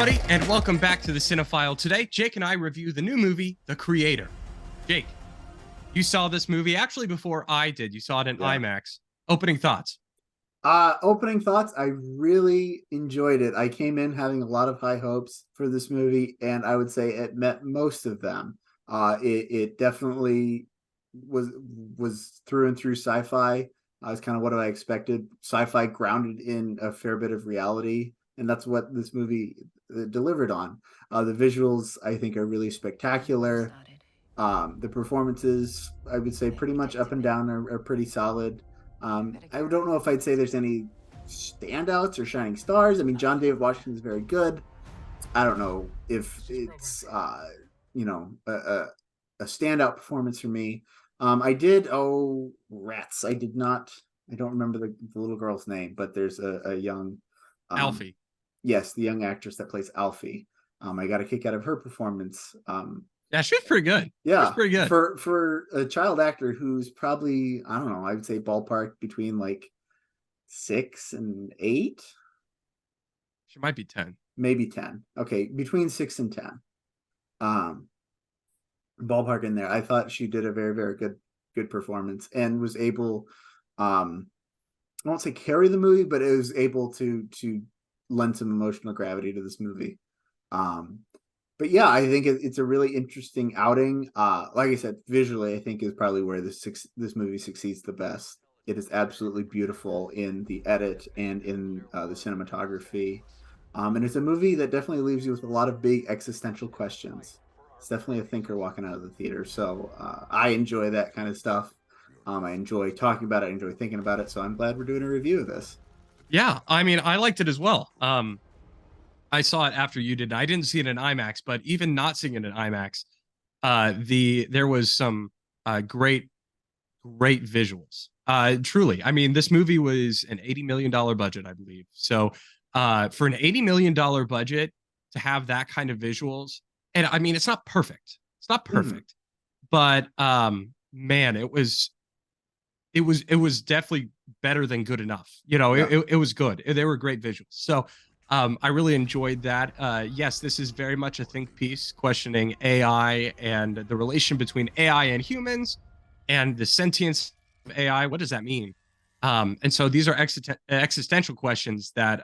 everybody, and welcome back to the Cinefile. Today, Jake and I review the new movie, The Creator. Jake, you saw this movie actually before I did. You saw it in IMAX. Opening thoughts. Opening thoughts. I really enjoyed it. I came in having a lot of high hopes for this movie, and I would say it met most of them. It definitely was through and through sci-fi. It's kind of what I expected. Sci-fi grounded in a fair bit of reality, and that's what this movie delivered on. The visuals, I think, are really spectacular. The performances, I would say, pretty much up and down are pretty solid. I don't know if I'd say there's any standouts or shining stars. I mean, John David Washington is very good. I don't know if it's a standout performance for me. I did Rats. I did not. I don't remember the little girl's name, but there's a young Alphie. Yes, the young actress that plays Alphie. I got a kick out of her performance. Yeah, she was pretty good. Yeah, she was pretty good for a child actor who's probably, I don't know, I would say ballpark between like 6 and 8. She might be 10, maybe 10. Okay, between 6 and 10. Ballpark in there. I thought she did a very, very good performance and was able, I won't say carry the movie, but it was able to lend some emotional gravity to this movie. But yeah, I think it's a really interesting outing. Like I said, visually, I think is probably where this movie succeeds the best. It is absolutely beautiful in the edit and in the cinematography. And it's a movie that definitely leaves you with a lot of big existential questions. It's definitely a thinker walking out of the theater. So I enjoy that kind of stuff. I enjoy talking about it. I enjoy thinking about it. So I'm glad we're doing a review of this. Yeah, I mean, I liked it as well. I saw it after you did. I didn't see it in IMAX, but even not seeing it in IMAX, there was some great visuals. Truly, I mean, this movie was an $80 million budget, I believe. So for an $80 million budget to have that kind of visuals, and I mean, it's not perfect. It's not perfect, but man, it was definitely better than good enough. You know, it was good. They were great visuals. So I really enjoyed that. Yes, this is very much a think piece questioning AI and the relation between AI and humans and the sentience of AI. What does that mean? And so these are existential questions that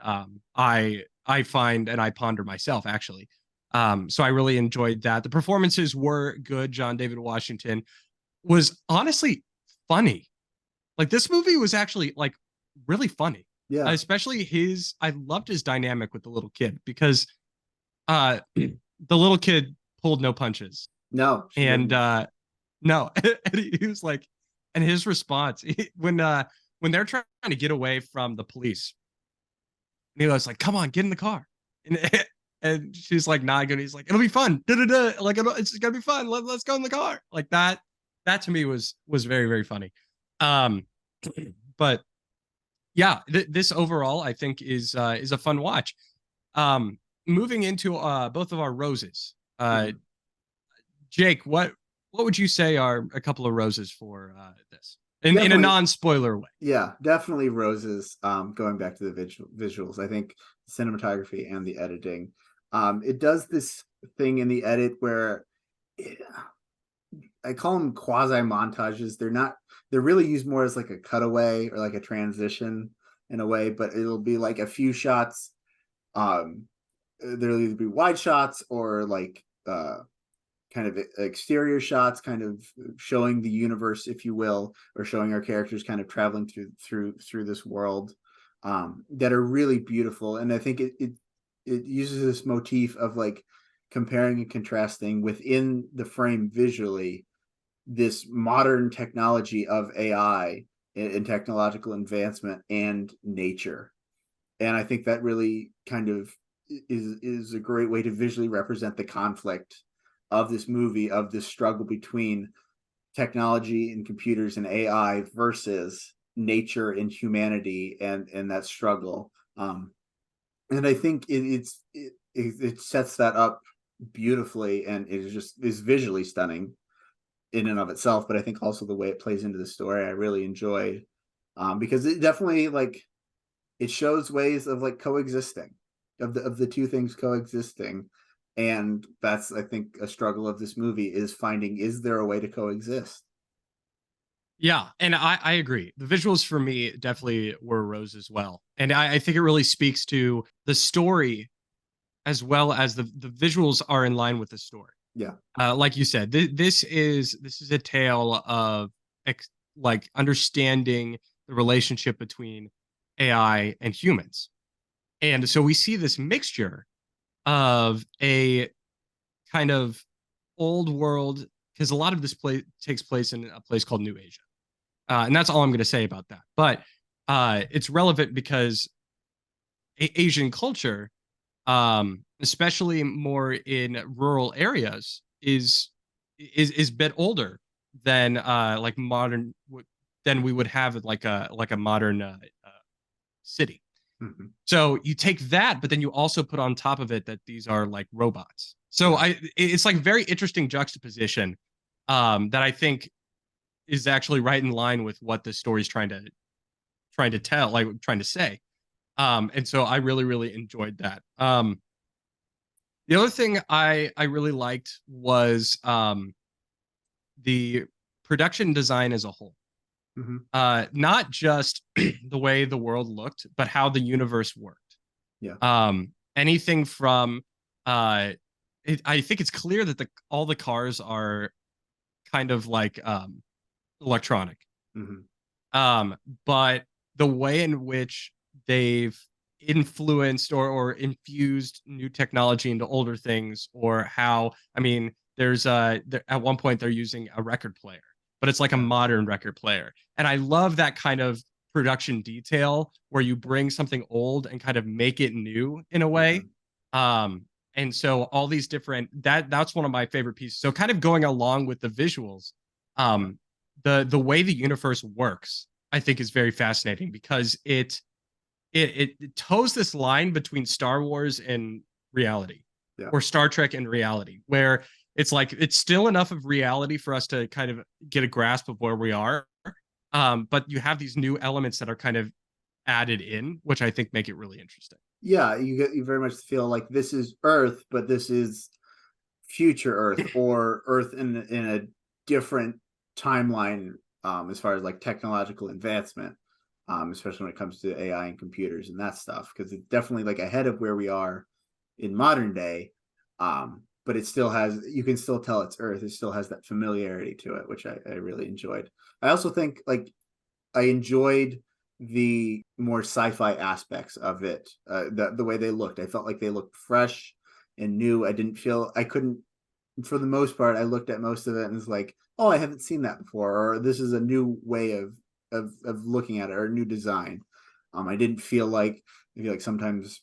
I find and I ponder myself, actually. So I really enjoyed that. The performances were good. John David Washington was honestly funny. Like, this movie was actually like really funny. Yeah. Especially I loved his dynamic with the little kid, because the little kid pulled no punches. No. And no. And he was like, and his response when they're trying to get away from the police, and he was like, "Come on, get in the car." And she's like, "Not good." He's like, "It'll be fun." Da-da-da. Like, it's gonna be fun. Let's go in the car. Like that. That to me was very, very funny. But yeah, this overall I think is a fun watch. Moving into both of our roses. Jake, what would you say are a couple of roses for this in a non-spoiler way? Yeah, definitely roses. Going back to the visuals, I think the cinematography and the editing. It does this thing in the edit where I call them quasi montages. They're really used more as like a cutaway or like a transition in a way, but it'll be like a few shots. There'll either be wide shots or like kind of exterior shots, kind of showing the universe, if you will, or showing our characters kind of traveling through this world, that are really beautiful. And I think it uses this motif of like comparing and contrasting within the frame visually this modern technology of AI and technological advancement and nature. And I think that really kind of is a great way to visually represent the conflict of this movie, of this struggle between technology and computers and AI versus nature and humanity, and that struggle. And I think it sets that up beautifully, and it is visually stunning in and of itself. But I think also the way it plays into the story, I really enjoy, because it definitely, like, it shows ways of like coexisting. of the two things coexisting. And that's, I think, a struggle of this movie, is finding, is there a way to coexist? Yeah, and I agree. The visuals for me definitely were a rose as well, and I think it really speaks to the story as well as the visuals are in line with the story. Yeah. Like you said, this is a tale of like understanding the relationship between AI and humans, and so we see this mixture of a kind of old world, because a lot of this play takes place in a place called New Asia, and that's all I'm going to say about that. But it's relevant because Asian culture, especially more in rural areas, is a bit older than like modern than we would have like a modern city. Mhm. So you take that, but then you also put on top of it that these are like robots. So Yeah. it's like very interesting juxtaposition that I think is actually right in line with what the story's trying to tell, like trying to say. And so I really, really enjoyed that. The other thing I really liked was the production design as a whole. Mhm. Not just the way the world looked, but how the universe worked. Yeah. Anything from I think it's clear that all the cars are kind of like electronic. Mhm. Um, but the way in which they've influenced or infused new technology into older things, or how, I mean, at one point they're using a record player, but it's like a Yeah. modern record player. And I love that kind of production detail where you bring something old and kind of make it new in a way. Mhm. Um, and so all these different that's one of my favorite pieces. So kind of going along with the visuals, Yeah. um, the way the universe works, I think, is very fascinating because it toes this line between Star Wars and reality, Yeah. or Star Trek and reality, where it's like it's still enough of reality for us to kind of get a grasp of where we are. But you have these new elements that are kind of added in, which I think make it really interesting. Yeah, you very much feel like this is Earth, but this is future Earth, or Earth in a different timeline, as far as like technological advancement, especially when it comes to AI and computers and that stuff, because it's definitely like ahead of where we are in modern day. But it still has, you can still tell it's Earth. It still has that familiarity to it, which I really enjoyed. I also think like I enjoyed the more sci-fi aspects of it. The way they looked, I felt like they looked fresh and new. I didn't feel, I couldn't, for the most part, I looked at most of it and was like, oh, I haven't seen that before, or this is a new way of looking at it, or a new design. I didn't feel like, I feel like sometimes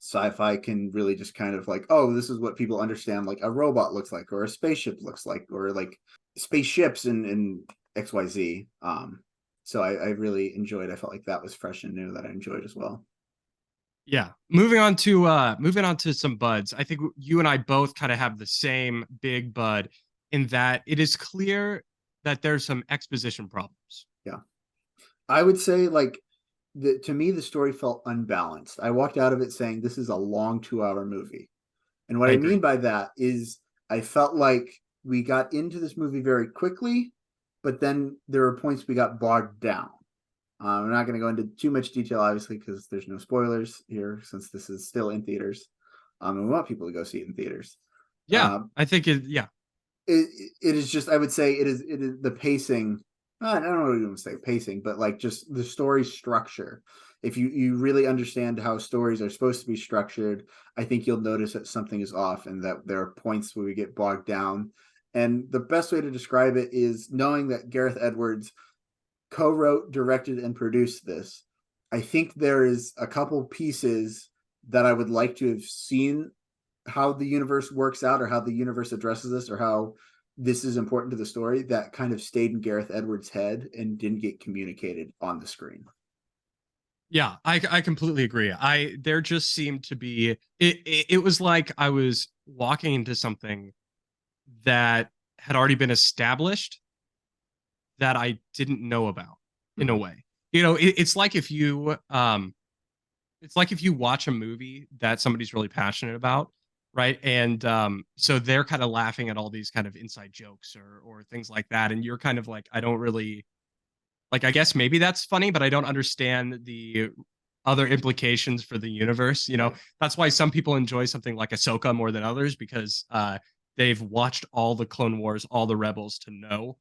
sci-fi can really just kind of like, oh, this is what people understand like a robot looks like, or a spaceship looks like, or like spaceships in XYZ. So I really enjoyed, I felt like that was fresh and new, that I enjoyed as well. Yeah. Moving on to some buds. I think you and I both kind of have the same big bud in that it is clear that there's some exposition problems. Yeah. I would say like, to me the story felt unbalanced. I walked out of it saying this is a long 2 hour movie. And what I I mean agree. by that is I felt like we got into this movie very quickly, but then there were points we got bogged down. I'm not going to go into too much detail, obviously, because there's no spoilers here, since this is still in theaters. And we want people to go see it in theaters. Yeah, Uh, I think yeah. it is just, I would say it is the pacing. I don't know what you want to say pacing, but like just the story structure. If you really understand how stories are supposed to be structured, I think you'll notice that something is off, and that there are points where we get bogged down. And the best way to describe it is knowing that Gareth Edwards co-wrote, directed, and produced this. I think there is a couple pieces that I would like to have seen how the universe works out, or how the universe addresses this, or how this is important to the story, that kind of stayed in Gareth Edwards' head and didn't get communicated on the screen. Yeah, I completely agree. I There just seemed to be it was like I was walking into something that had already been established that I didn't know about in a Mm-hmm. way. It's like if you it's like if you watch a movie that somebody's really passionate about, right? And so they're kind of laughing at all these kind of inside jokes or things like that, and you're kind of like, I don't really like. I guess maybe that's funny, but I don't understand the other implications for the universe. You know, Right. that's why some people enjoy something like Ahsoka more than others because they've watched all the Clone Wars, all the Rebels to know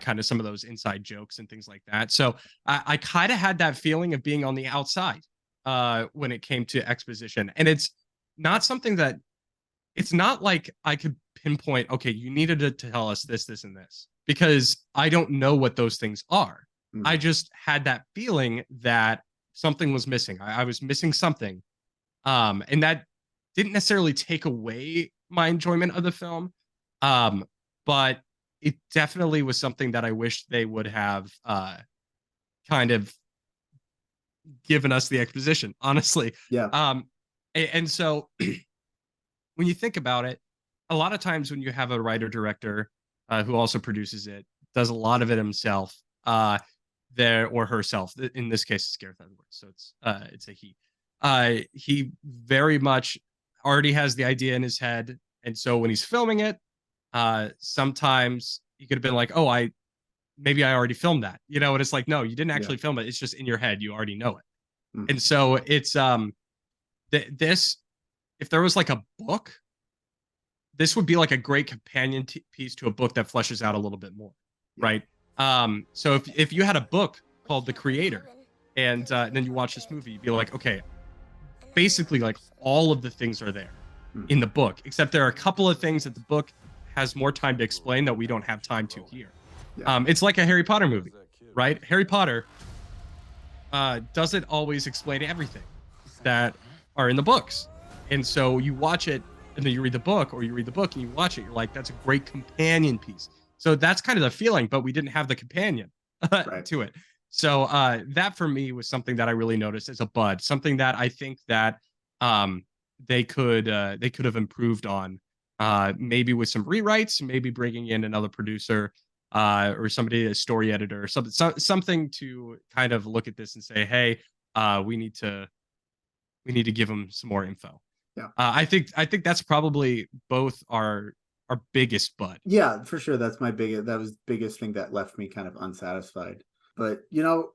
kind of some of those inside jokes and things like that. So I kind of had that feeling of being on the outside when it came to exposition. And it's not something that it's not like I could pinpoint, okay, you needed to tell us this, this, and this, because I don't know what those things are. I Mhm. just had that feeling that something was missing. I was missing something. And that didn't necessarily take away my enjoyment of the film. Um, but it definitely was something that I wish they would have kind of given us the exposition, honestly. Yeah. Um, and so when you think about it, a lot of times when you have a writer director who also produces it, does a lot of it himself, there or herself. In this case, it's Gareth Edwards, so it's a he. He very much already has the idea in his head, and so when he's filming it, sometimes he could have been like, "Oh, maybe I already filmed that," you know, and it's like, no, you didn't Yeah. actually film it. It's just in your head. You already know it, Mhm. and so it's this. If there was like a book, this would be like a great companion piece to a book that fleshes out a little bit more, Yeah. right? So if you had a book called The Creator, and then you watch this movie, you'd be like, okay, basically like all of the things are there in Mhm. the book, except there are a couple of things that the book has more time to explain that we don't have time to here. Yeah. It's like a Harry Potter movie, right? Harry Potter doesn't always explain everything that are in the books. And so you watch it and then you read the book, or you read the book and you watch it, you're like, that's a great companion piece. So that's kind of the feeling, but we didn't have the companion Right. to it. So that for me was something that I really noticed as a bud, something that I think that um, they could have improved on, maybe with some rewrites, maybe bringing in another producer or somebody, a story editor, or something to kind of look at this and say, hey, uh, we need to we need to give them some more info. Yeah. I think that's probably both our biggest bud. Yeah, for sure. That's my biggest, that was the biggest thing that left me kind of unsatisfied. But,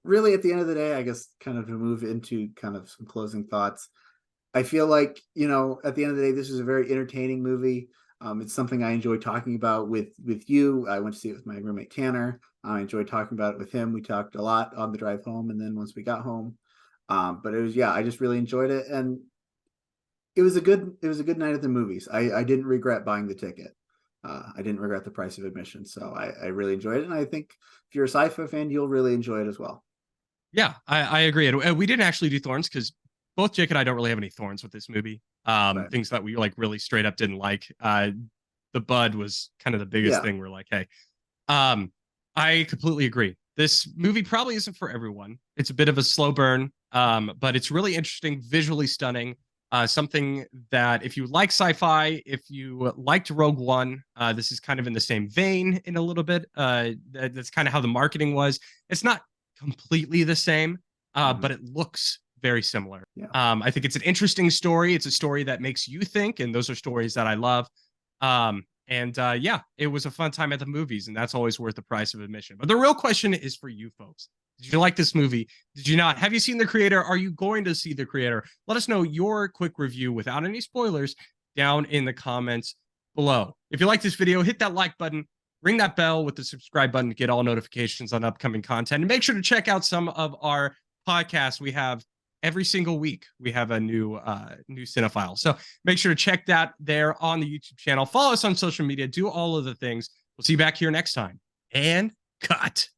really at the end of the day, I guess kind of to move into kind of some closing thoughts, I feel like, at the end of the day, this is a very entertaining movie. It's something I enjoy talking about with you. I went to see it with my roommate Tanner. I enjoyed talking about it with him. We talked a lot on the drive home, and then once we got home. But it was, yeah, I just really enjoyed it, and it was a good night at the movies. I didn't regret buying the ticket. I didn't regret the price of admission, so I really enjoyed it, and I think if you're a sci-fi fan, you'll really enjoy it as well. Yeah, I agree. And we didn't actually do thorns because both Jake and I don't really have any thorns with this movie. Right? Things that we like really straight up didn't like. The bud was kind of the biggest Yeah. thing. We're like, hey, um, I completely agree. This movie probably isn't for everyone. It's a bit of a slow burn, but it's really interesting, visually stunning. Something that if you like sci-fi, if you liked Rogue One, this is kind of in the same vein in a little bit. That's kind of how the marketing was. It's not completely the same, Hmm. but it looks very similar. Yeah. I think it's an interesting story. It's a story that makes you think, and those are stories that I love. And yeah, it was a fun time at the movies, and that's always worth the price of admission. But the real question is for you folks. Did you like this movie? Did you not? Have you seen the creator? Are you going to see the creator? Let us know your quick review without any spoilers down in the comments below. If you like this video, hit that like button, ring that bell with the subscribe button to get all notifications on upcoming content, and make sure to check out some of our podcasts. We have every single week we have a new Cinefile. So make sure to check that there on the YouTube channel. Follow us on social media. Do all of the things. We'll see you back here next time. And cut.